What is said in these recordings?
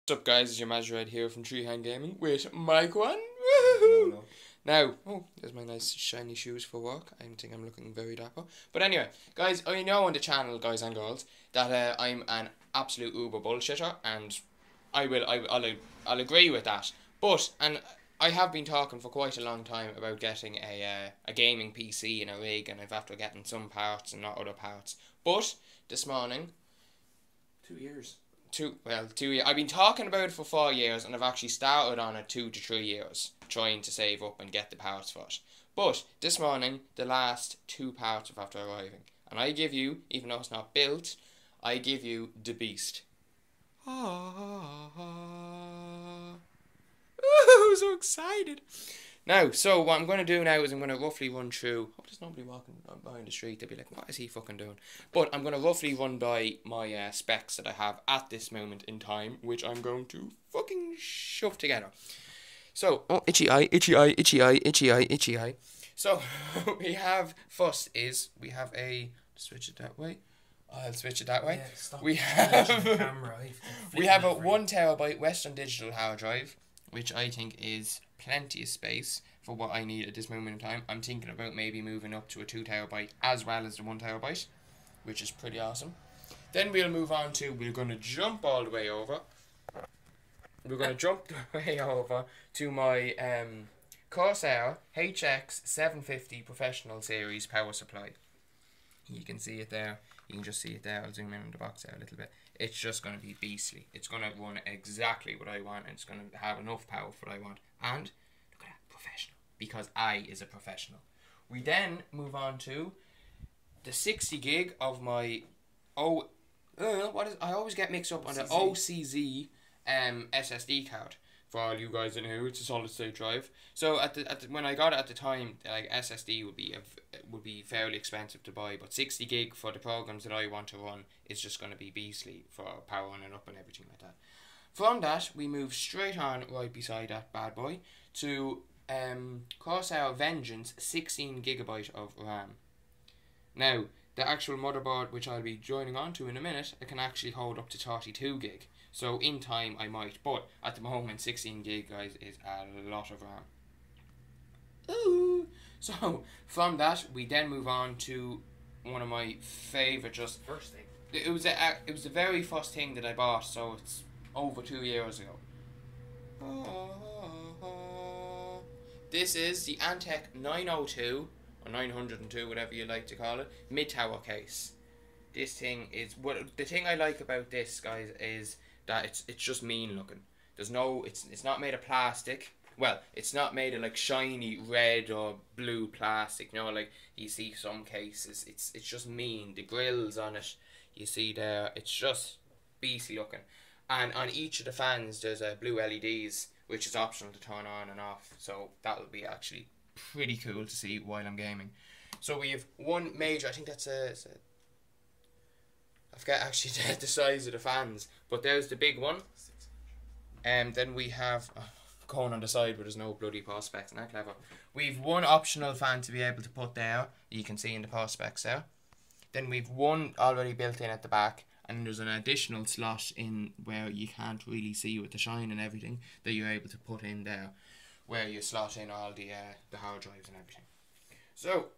What's up, guys? It's your Mazrid here from Treehand Gaming with Mike One. Woohoo! No. Now, there's my nice shiny shoes for work. I think I'm looking very dapper. But anyway, guys, I know on the channel, guys and girls, that I'm an absolute uber bullshitter, and I'll agree with that. But I have been talking for quite a long time about getting a gaming PC and a rig, and I've after getting some parts and not other parts. But this morning, 2 years. 2 years. I've been talking about it for 4 years, and I've actually started on it 2 to 3 years, trying to save up and get the parts for it. But this morning, the last 2 parts have after arriving, and I give you, even though it's not built, I give you the beast. I'm so excited. Now, so what I'm going to do now is I'm going to roughly run through... Oh, there's nobody walking behind the street. They'll be like, what is he fucking doing? But I'm going to roughly run by my specs that I have at this moment in time, which I'm going to fucking shove together. So, itchy eye, itchy eye, itchy eye, itchy eye, itchy eye. So, we have a... Switch it that way. I'll switch it that way. Yeah, stop we have camera. we have a 1TB Western Digital hard drive, which I think is plenty of space for what I need at this moment in time. I'm thinking about maybe moving up to a 2TB as well as the 1TB, which is pretty awesome. Then we'll move on to, we're going to jump all the way over. We're going to jump the way over to my Corsair HX 750 Professional Series power supply. You can see it there. You can just see it there. I'll zoom in on the box there a little bit. It's just going to be beastly. It's going to run exactly what I want, and it's going to have enough power for what I want. And look at that, professional. Because I is a professional. We then move on to the 60 gig of my I always get mixed up on the OCZ SSD card. For all you guys in here, it's a solid state drive. So when I got it at the time, like SSD would be fairly expensive to buy, but 60 gig for the programs that I want to run is just going to be beastly for powering it up and everything like that. From that, we move straight on right beside that bad boy to Corsair Vengeance 16 gigabyte of RAM. Now, the actual motherboard, which I'll be joining on to in a minute, it can actually hold up to 32 gig. So in time I might, but at the moment 16 gig, guys, is a lot of RAM. Ooh. So from that we then move on to one of my favourite First thing. It was the very first thing that I bought, so it's over 2 years ago. This is the Antec 902 or 902, whatever you like to call it, mid-tower case. This thing is the thing I like about this, guys, is that it's just mean looking. There's no, it's not made of plastic. Well, it's not made of like shiny red or blue plastic. You know, like you see some cases. It's just mean. The grills on it, you see there. It's just beastly looking. And on each of the fans, there's blue LEDs, which is optional to turn on and off. So that will be actually pretty cool to see while I'm gaming. So we have one major. I think that's I forget actually the size of the fans, but there's the big one. And then we have going on the side where there's no bloody perspex, not clever. We've one optional fan to be able to put there, you can see in the perspex there. Then we've one already built in at the back, and there's an additional slot in where you can't really see with the shine and everything that you're able to put in there, where you slot in all the hard drives and everything. So,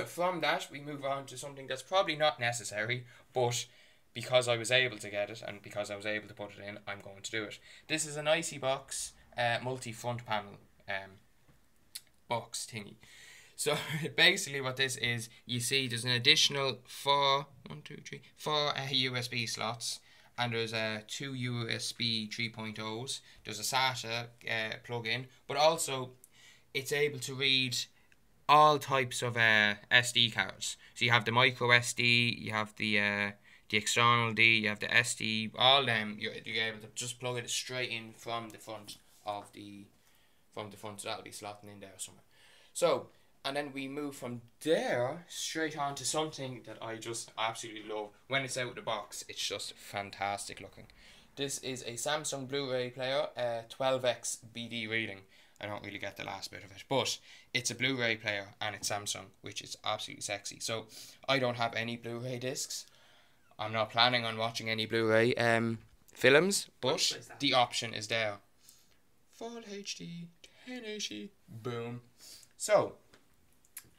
from that, we move on to something that's probably not necessary, but because I was able to get it, and because I was able to put it in, I'm going to do it. This is an ICBox multi-front panel box thingy. So, basically what this is, you see there's an additional 4 USB slots, and there's 2 USB 3.0s, there's a SATA plug-in, but also it's able to read all types of SD cards. So you have the micro SD, you have the external D, you have the SD, all them you're able to just plug it straight in from the front of so that'll be slotting in there somewhere. So, and then we move from there straight on to something that I just absolutely love. When it's out of the box, it's just fantastic looking. This is a Samsung Blu-ray player, 12x BD reading. I don't really get the last bit of it, but it's a Blu-ray player and it's Samsung, which is absolutely sexy. So I don't have any Blu-ray discs. I'm not planning on watching any Blu-ray. films, but Nice, that. the option is there. Full HD, 1080, boom. So,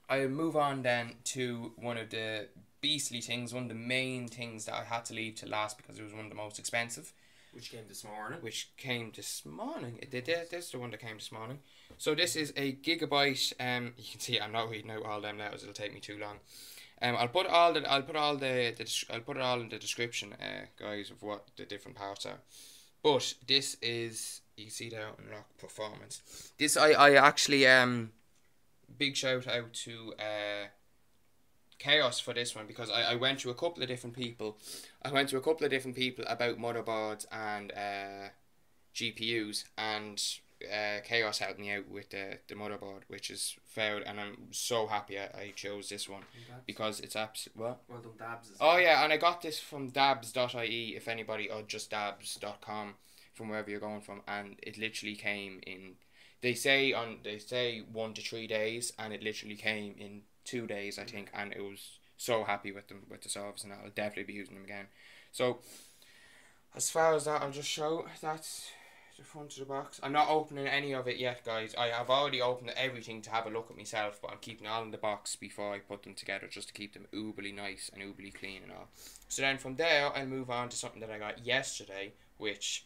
I'll move on then to one of the beastly things, one of the main things that I had to leave to last because it was one of the most expensive. Which came this morning. This is the one that came this morning. So this is a gigabyte. You can see I'm not reading out all them letters. It'll take me too long. I'll put it all in the description, guys, of what the different parts are. But this is, you can see there, unlock performance. This I actually big shout out to Chaos for this one, because I went to a couple of different people. about motherboards and GPUs, and Chaos helped me out with the motherboard, which is fair, and I'm so happy I chose this one because it's well done, Dabs. Oh yeah, and I got this from dabs.ie, if anybody, or just dabs.com, from wherever you're going from, and it literally came in. They say 1 to 3 days, and it literally came in 2 days, I think, and it was so happy with them, with the service, and I'll definitely be using them again. So as far as that, I'll just show that's the front of the box. I'm not opening any of it yet, guys. I have already opened everything to have a look at myself, but I'm keeping all in the box before I put them together, just to keep them uberly nice and uberly clean and all. So then from there, I'll move on to something that I got yesterday, which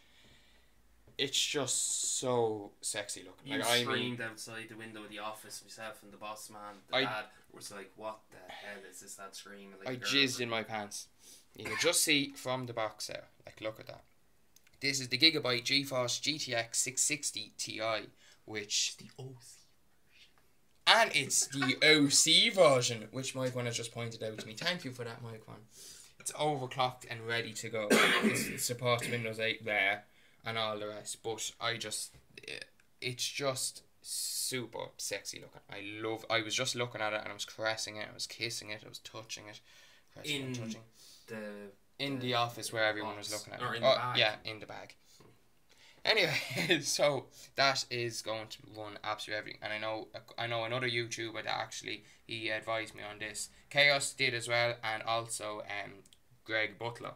it's just so sexy looking. You screamed outside the window of the office, myself and the boss man, dad was like, what the hell is this lad screaming? Like, I jizzed in my pants. You can just see from the box there, like, look at that. This is the Gigabyte GeForce GTX 660 Ti, which the OC version. And it's the OC version, which Mike One has just pointed out to me. Thank you for that, Mike One. It's overclocked and ready to go. It supports Windows 8 there and all the rest, but it's just super sexy looking. I was just looking at it and I was caressing it, I was kissing it, I was touching it, in the office where everyone was looking at it. In the bag. Yeah, in the bag. Anyway, so that is going to run absolutely everything, and I know another YouTuber that actually he advised me on this. Chaos did as well, and also Greg Butler,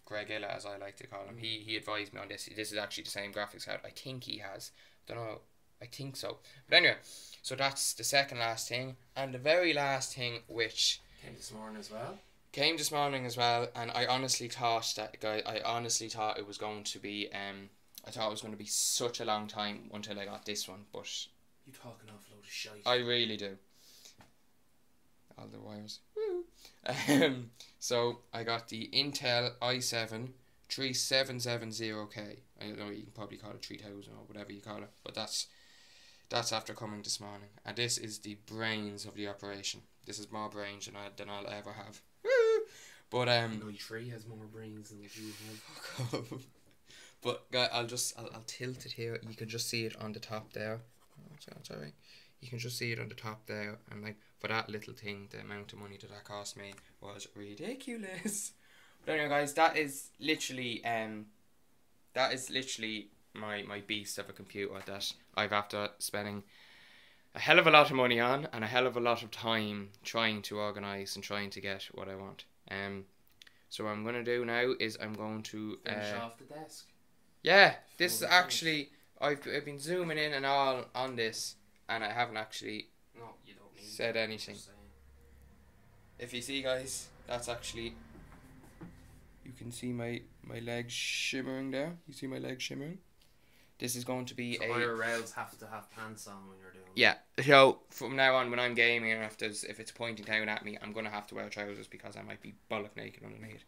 Greg Illa as I like to call him. He advised me on this. This is actually the same graphics card. I think he has. Don't know. I think so. But anyway, so that's the second last thing, and the very last thing, which came this morning as well, and I honestly thought it was going to be such a long time until I got this one, but you talk an awful load of shite. I really do. All the wires. Woo. So I got the Intel i7 3770K. I don't know, you can probably call it 3000 or whatever you call it, but that's after coming this morning, and this is the brains of the operation. This is more brains than I'll ever have. But No, 3 has more brains than you have. But guys, I'll tilt it here. You can just see it on the top there. That's alright. You can just see it on the top there, and like for that little thing, the amount of money that cost me was ridiculous. But anyway, guys, that is literally my beast of a computer that I've after spending a hell of a lot of money on and a hell of a lot of time trying to organise and trying to get what I want. So what I'm going to do now is I'm going to finish off the desk. Yeah, this is actually, I've been zooming in and all on this, and I haven't actually said anything. If you see, guys, that's actually, you can see my legs shimmering there. You see my legs shimmering? This is going to be IRLs have to have pants on when you're doing it. Yeah, so from now on, when I'm gaming, and if it's pointing down at me, I'm going to have to wear trousers because I might be bollock naked underneath.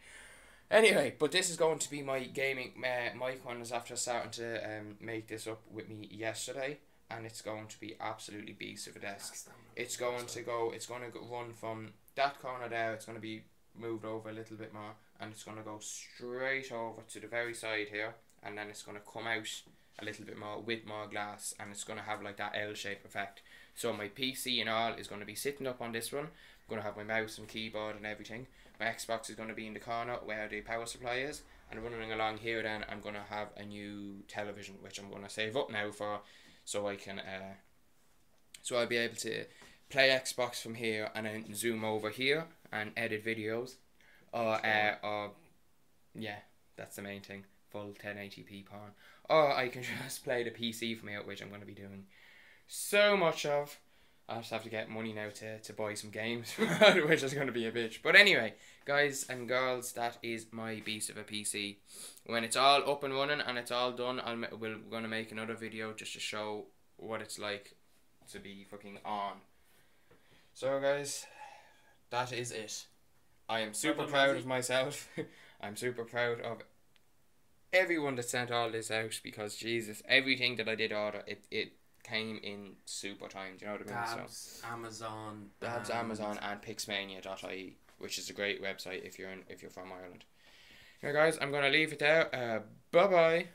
Anyway, but this is going to be my gaming. Mike One is after starting to make this up with me yesterday, and it's going to be absolutely beast of a desk. It's going to run from that corner there. It's going to be moved over a little bit more, and it's going to go straight over to the very side here, and then it's going to come out a little bit more with more glass, and it's going to have like that L-shape effect. So my PC and all is going to be sitting up on this one. I'm going to have my mouse and keyboard and everything. My Xbox is going to be in the corner where the power supply is, and running along here then I'm going to have a new television, which I'm going to save up now for, so I can so I'll be able to play Xbox from here and then zoom over here and edit videos, or yeah, That's the main thing. Full 1080p porn. Oh, I can just play the PC for me out, which I'm going to be doing so much of. I just have to get money now to buy some games, which is going to be a bitch. But anyway, guys and girls, that is my beast of a PC. When it's all up and running and it's all done, we're going to make another video just to show what it's like to be fucking on. So guys, that is it. I am super proud of myself. I'm super proud of everyone that sent all this out, because Jesus, everything that I did order, it came in super time. Do you know what I mean? Dabs, Amazon, Dabs, Amazon, and Pixmania.ie, which is a great website if you're from Ireland. Okay, guys, I'm gonna leave it there. Bye bye.